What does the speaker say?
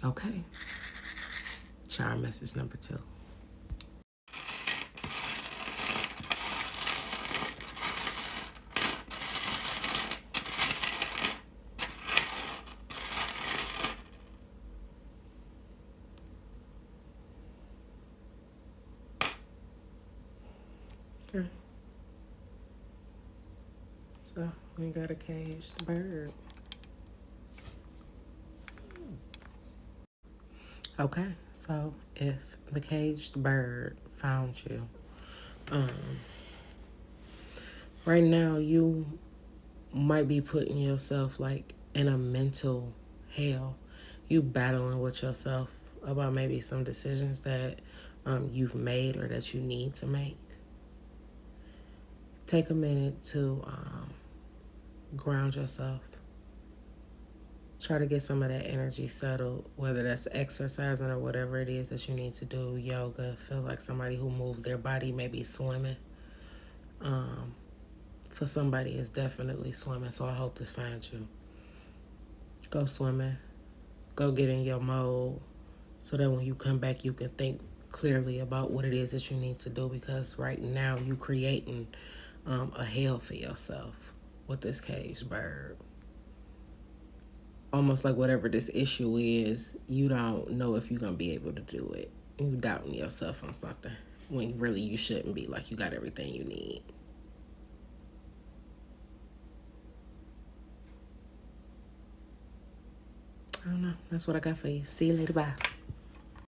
Okay. Charm message number 2. Okay. So we got a caged bird. Okay. So if the caged bird found you, right now you might be putting yourself like in a mental hell. You battling with yourself about maybe some decisions that you've made or that you need to make. Take a minute to ground yourself. Try to get some of that energy settled, whether that's exercising or whatever it is that you need to do. Yoga, feel like somebody who moves their body, maybe swimming. For somebody, it's definitely swimming, so I hope this finds you. Go swimming. Go get in your mode so that when you come back, you can think clearly about what it is that you need to do, because right now you creating a hell for yourself with this caged bird. Almost like whatever this issue is, you don't know if you're going to be able to do it. You doubting yourself on something when really you shouldn't be, like you got everything you need. I don't know. That's what I got for you. See you later. Bye.